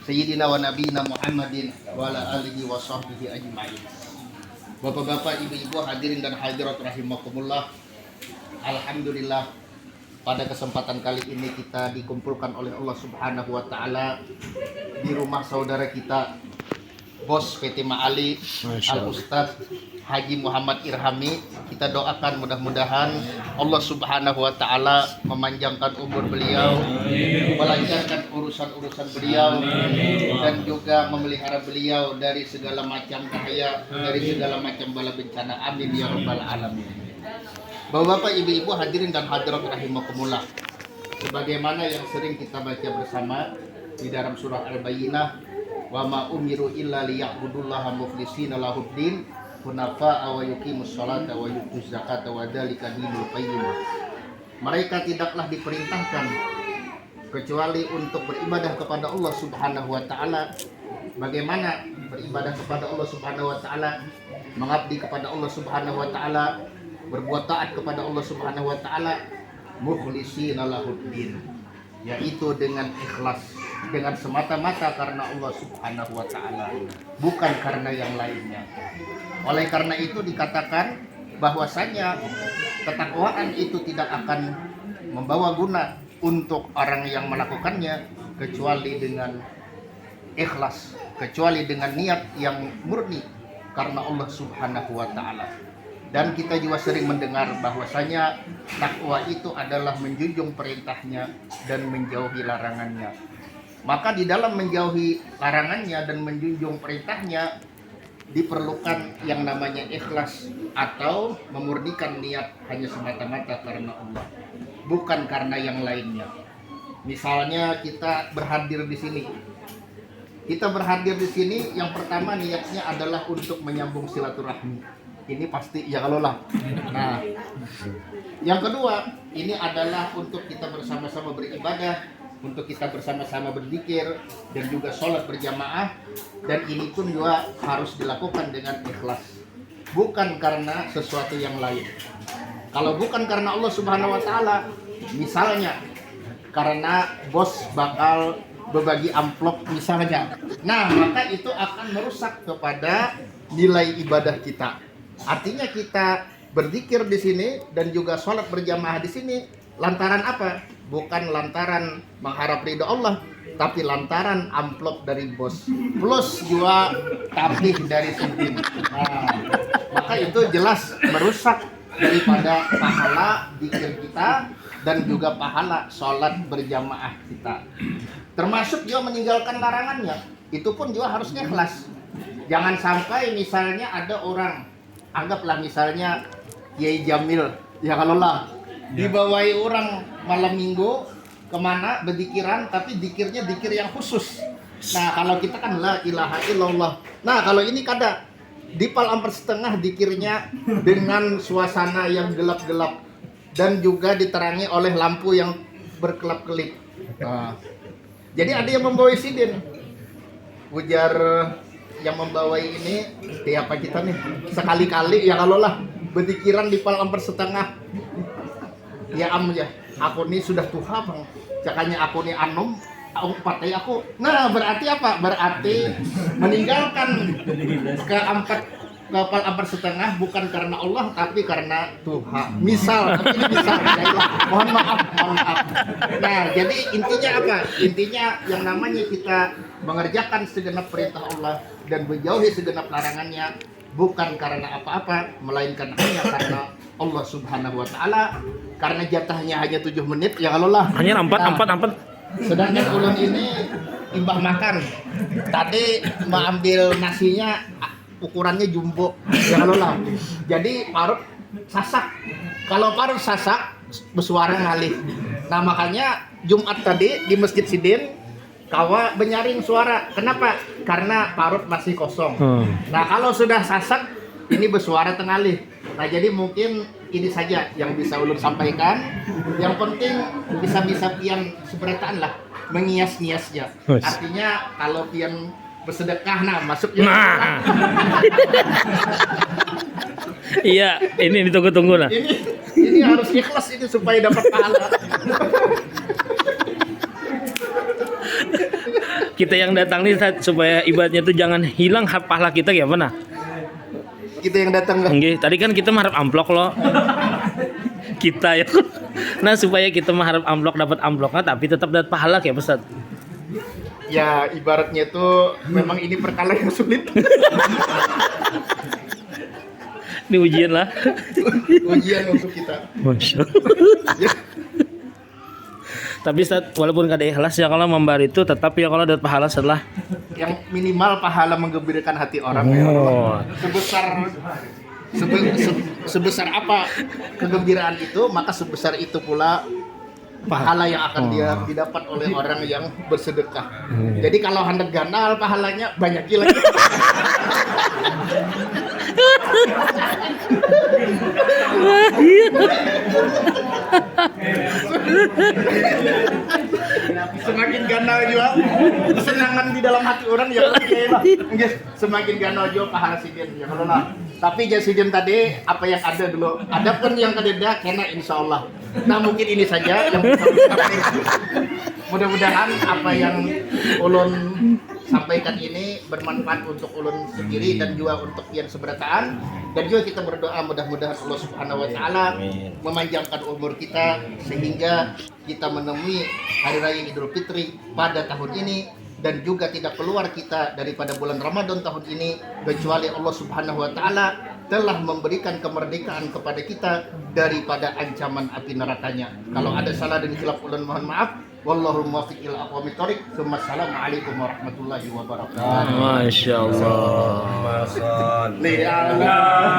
Sayyidina wa nabiyina Muhammadin wa ala alihi wa sahbihi ajma'in. Bapak-bapak, ibu-ibu, hadirin dan hadirat rahimakumullah. Alhamdulillah, pada kesempatan kali ini kita dikumpulkan oleh Allah Subhanahu wa taala di rumah saudara kita, Bos PT Ma'ali Al-Ustaz Haji Muhammad Irhami. Kita doakan mudah-mudahan Allah Subhanahu wa taala memanjangkan umur beliau, melancarkan urusan-urusan beliau, dan juga memelihara beliau dari segala macam bahaya, dari segala macam bala bencana. Amin ya rabbal alamin. Bapak-bapak, ibu-ibu, hadirin dan hadirat rahimakumullah. Sebagaimana yang sering kita baca bersama di dalam surah Al-Bayyinah, wa ma umiru illa liya'budullaha mukhlishina lahuddin hunafa'a wa yuqimus sholata wa yutuz zakata wa dzalika dinul qayyim. Mereka tidaklah diperintahkan kecuali untuk beribadah kepada Allah Subhanahu wa taala. Bagaimana beribadah kepada Allah Subhanahu wa taala? Mengabdi kepada Allah Subhanahu wa taala, berbuat taat kepada Allah Subhanahu wa taala, mukhlishina lahuddin, yaitu dengan ikhlas, dengan semata-mata karena Allah Subhanahu wa taala, bukan karena yang lainnya. Oleh karena itu dikatakan bahwasanya ketakwaan itu tidak akan membawa guna untuk orang yang melakukannya kecuali dengan ikhlas, kecuali dengan niat yang murni karena Allah Subhanahu wa taala. Dan kita juga sering mendengar bahwasanya takwa itu adalah menjunjung perintahnya dan menjauhi larangannya. Maka di dalam menjauhi larangannya dan menjunjung perintahnya diperlukan yang namanya ikhlas, atau memurnikan niat hanya semata-mata karena Allah, bukan karena yang lainnya. Misalnya kita berhadir di sini. Kita berhadir di sini, yang pertama niatnya adalah untuk menyambung silaturahmi. Ini pasti ya kalau lah. Nah, yang kedua, ini adalah untuk kita bersama-sama beribadah, untuk kita bersama-sama berzikir dan juga sholat berjamaah, dan ini pun juga harus dilakukan dengan ikhlas, bukan karena sesuatu yang lain. Kalau bukan karena Allah Subhanahu wa taala, misalnya karena bos bakal berbagi amplop misalnya, nah maka itu akan merusak kepada nilai ibadah kita. Artinya kita berzikir di sini dan juga sholat berjamaah di sini lantaran apa? Bukan lantaran mengharap ridho Allah, tapi lantaran amplop dari bos plus juga tabih dari Sudin. Nah, maka itu jelas merusak daripada pahala zikir kita dan juga pahala sholat berjamaah kita. Termasuk juga meninggalkan larangannya, itu pun juga harusnya ikhlas. Jangan sampai misalnya ada orang, anggaplah misalnya Kiai Jamil, ya kalau lah dibawai orang malam minggu kemana berdikiran, tapi dikirnya dikir yang khusus. Nah kalau kita kan la ilaha illallah. Nah kalau ini kada di 4,5 dikirnya dengan suasana yang gelap-gelap dan juga diterangi oleh lampu yang berkelap-kelip. Nah, jadi ada yang membawai sidin, ujar yang membawai ini, siapa kita nih sekali-kali ya kalau lah berdikiran di 4,5. Ya ya, aku nih sudah tua bang, cakanya aku nih anom, aku pakai aku. Nah berarti apa? Berarti meninggalkan ke 4,5 bukan karena Allah tapi karena Tuhan. Misal, tapi ini misal, mohon maaf. Nah jadi intinya apa? Intinya yang namanya kita mengerjakan segenap perintah Allah dan menjauhi segenap larangannya, bukan karena apa-apa, melainkan hanya karena Allah Subhanahu wa taala, karena jatahnya hanya 7 menit ya kalau lah. Hanya 4. Sedangkan ulun ini imbah makan. Tadi mau ambil nasinya ukurannya jumbo ya kalau lah. Jadi parut sasak. Kalau parut sasak bersuara ngalih. Nah makanya Jumat tadi di Masjid Sidin kawa benyaring suara. Kenapa? Karena parut masih kosong. Nah kalau sudah sasak ini bersuara tengalih. Nah jadi mungkin ini saja yang bisa ulun sampaikan. Yang penting bisa-bisa pian seberataan lah, mengias-niasnya. Artinya kalau pian bersedekah, nah masuknya. Nah. Iya, ini ditunggu-tunggu nah. Ini harus ikhlas ini supaya dapat pahala. kita yang datang nih Ustaz, supaya ibaratnya tuh jangan hilang pahala kita ya mana? Kita yang datang nggak? Nggih, tadi kan kita mengharap amplok loh. Kita ya. Nah, supaya kita mengharap amplok dapat amploknya tapi tetap dapat pahala ya Ustaz. Ya ibaratnya tuh memang ini perkara yang sulit. Ini ujian lah. Ujian untuk kita. Masya Ya, Tapi Ustaz, walaupun kada ikhlas ya kalau memberi itu tetap ya kalau dapat pahala setelah. yang minimal pahala menggembirakan hati orang ya Allah. Sebesar apa kegembiraan itu, maka sebesar itu pula pahala yang akan dia didapat oleh orang yang bersedekah. Jadi kalau hendak ganal pahalanya banyak lagi. Semakin ganal juga kesenangan di dalam hati orang ya semakin ganal juga pahala sidin ya kalau lah. Tapi ya sidin tadi apa yang ada dulu. Adapun yang kededa kena insyaallah. Nah mungkin ini saja yang bisa disampaikan. Mudah-mudahan apa yang ulun sampaikan ini bermanfaat untuk ulun sendiri dan juga untuk yang seberataan, dan juga kita berdoa mudah-mudahan Allah Subhanahu wa taala memanjangkan umur kita sehingga kita menemui hari raya Idul Fitri pada tahun ini dan juga tidak keluar kita daripada bulan Ramadan tahun ini kecuali Allah Subhanahu wa taala telah memberikan kemerdekaan kepada kita daripada ancaman api nerakanya. Kalau ada salah dan khilaf ulun mohon maaf. Wallahu muwaffiq ila aqwamit thoriq. Assalamualaikum warahmatullahi wabarakatuh. Masya Allah. Li